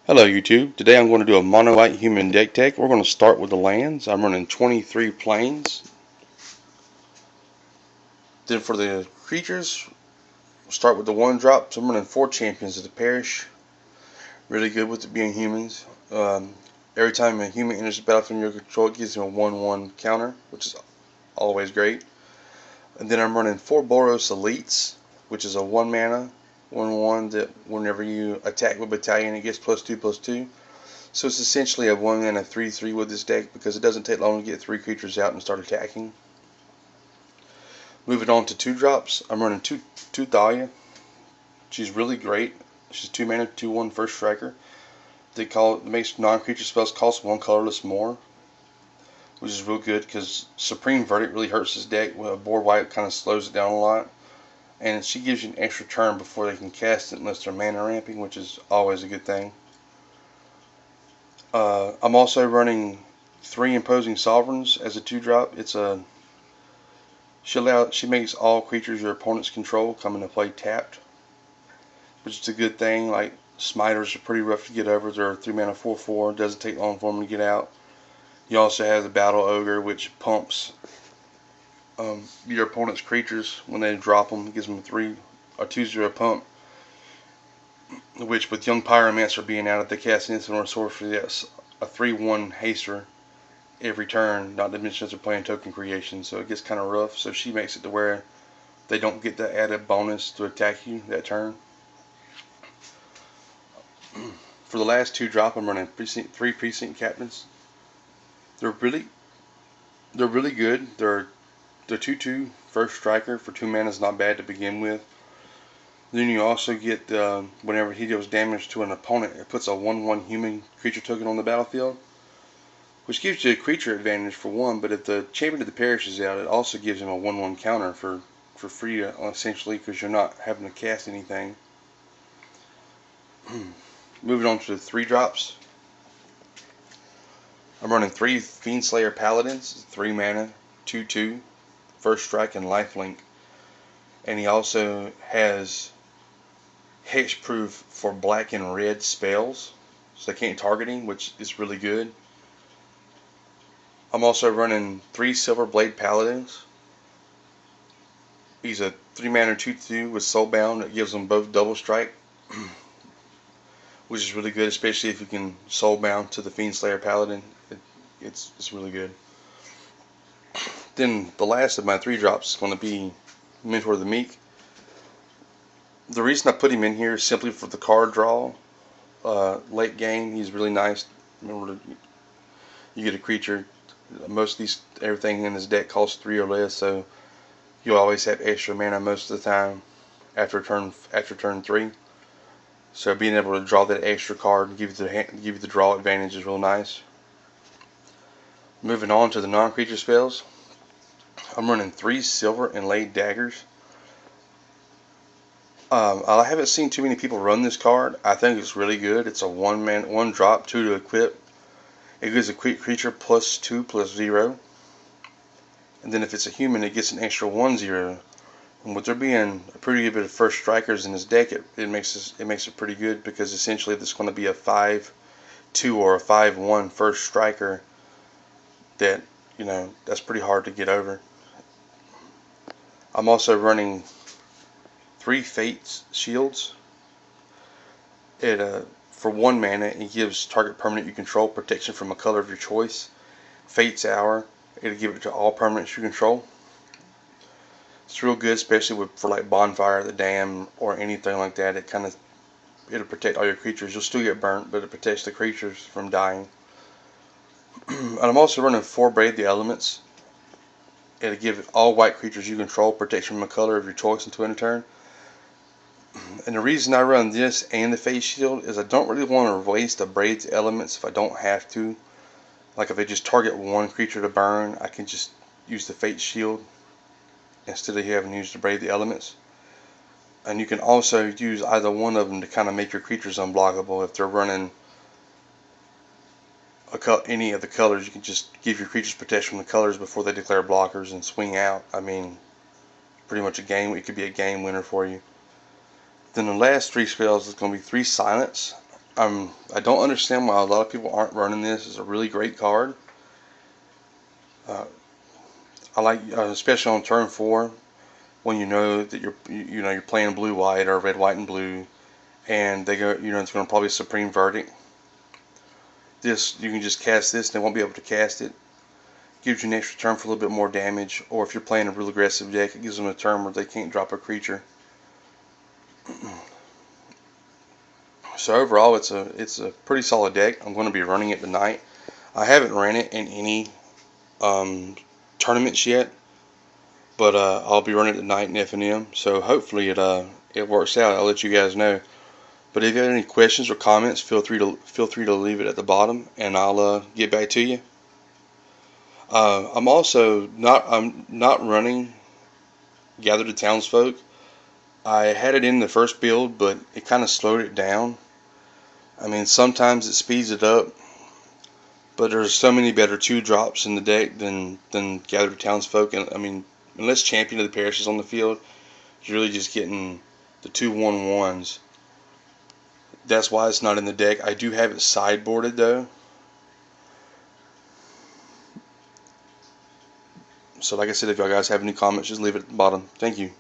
Hello YouTube. Today I'm going to do a mono white human deck tech. We're going to start with the lands. I'm running 23 plains. Then for the creatures, we'll start with the one drop. So I'm running 4 champions of the parish. Really good with it being humans. Every time a human enters the battlefield under your control, it gives them a 1/1 counter, which is always great. And then I'm running 4 Boros Elites, which is a 1 mana 1/1 that whenever you attack with battalion, it gets +2/+2. So it's essentially a 1 mana 3/3 with this deck because it doesn't take long to get 3 creatures out and start attacking. Moving on to 2 drops, I'm running 2 Thalia. She's really great. She's 2 mana 2/1 first striker. It makes non-creature spells cost 1 colorless more, which is real good because Supreme Verdict really hurts this deck. With board wipe kind of slows it down a lot, and she gives you an extra turn before they can cast it unless they're mana ramping, which is always a good thing. I'm also running 3 Imposing Sovereigns as a 2-drop. She makes all creatures your opponents control come into play tapped, which is a good thing. Like Smiters are pretty rough to get over. They're 3 mana 4/4. Doesn't take long for them to get out. You also have the Battle Ogre, which pumps your opponent's creatures when they drop them. It gives them a 2/0 pump. Which with Young Pyromancer being out, if they cast an instant or sorcery, that's a 3/1 haster every turn, not to mention they're playing token creation, so it gets kind of rough. So she makes it to where they don't get the added bonus to attack you that turn. For the last 2 drop, I'm running 3 Precinct Captains. They're really good. They're 2/2 first striker for 2 mana is not bad to begin with. Then you also get whenever he deals damage to an opponent, it puts a 1/1 human creature token on the battlefield, which gives you a creature advantage for 1, but if the Champion of the Parish is out, it also gives him a 1/1 counter for free, essentially, because you're not having to cast anything. Moving on to the 3 drops. I'm running 3 Fiendslayer Paladins, 3 mana, 2/2, first strike and lifelink. And he also has hexproof for black and red spells, so they can't target him, which is really good. I'm also running 3 Silverblade Paladins. He's a 3 mana 2/2 with Soulbound that gives them both double strike, which is really good, especially if you can Soulbound to the Fiendslayer Paladin. It's really good. Then the last of my 3 drops is going to be Mentor of the Meek. The reason I put him in here is simply for the card draw. Late game, he's really nice. Remember, you get a creature. Most of everything in this deck costs 3 or less, so you'll always have extra mana most of the time after turn 3. So being able to draw that extra card and give you the draw advantage is real nice. Moving on to the non-creature spells, I'm running 3 Silver Inlaid Daggers. I haven't seen too many people run this card. I think it's really good. It's a 1 drop, 2 to equip. It gives a creature +2/+0. And then if it's a human, it gets an extra 1/0. And with there being a pretty good bit of first strikers in this deck, it makes it pretty good, because essentially this is going to be a 5/2 or a 5/1 first striker that, that's pretty hard to get over. I'm also running 3 Fates Shields. For 1 mana, it gives target permanent you control protection from a color of your choice. Fate's Hour, it'll give it to all permanents you control. It's real good, especially for like Bonfire, the Dam, or anything like that. It'll protect all your creatures. You'll still get burnt, but it protects the creatures from dying. And I'm also running 4 Brave the Elements. It'll give all white creatures you control protection from a color of your choice until end of turn. And the reason I run this and the Fate Shield is I don't really want to waste the Brave the Elements if I don't have to. Like if I just target 1 creature to burn, I can just use the Fate Shield instead of having to use the Brave the Elements. And you can also use either one of them to kind of make your creatures unblockable. If they're running any of the colors, you can just give your creatures protection from the colors before they declare blockers and swing out. I mean, pretty much it could be a game winner for you. Then the last 3 spells is going to be 3 Silence. I don't understand why a lot of people aren't running this. It's a really great card. I like, especially on turn 4, when you know that you're playing blue white or red white and blue, and they go, it's going to probably Supreme Verdict. This, you can just cast this, and they won't be able to cast it. Gives you an extra turn for a little bit more damage, or if you're playing a real aggressive deck, it gives them a turn where they can't drop a creature. So overall, it's a pretty solid deck. I'm going to be running it tonight. I haven't ran it in any tournaments yet, but I'll be running it tonight in FNM. So hopefully it works out. I'll let you guys know. But if you have any questions or comments, feel free to leave it at the bottom, and I'll get back to you. I'm not running Gather the Townsfolk. I had it in the first build, but it kind of slowed it down. I mean, sometimes it speeds it up, but there's so many better 2-drops in the deck than Gather the Townsfolk. And I mean, unless Champion of the Parish is on the field, you're really just getting the 2/1/1s. That's why it's not in the deck. I do have it sideboarded though. So like I said, if y'all guys have any comments, just leave it at the bottom. Thank you.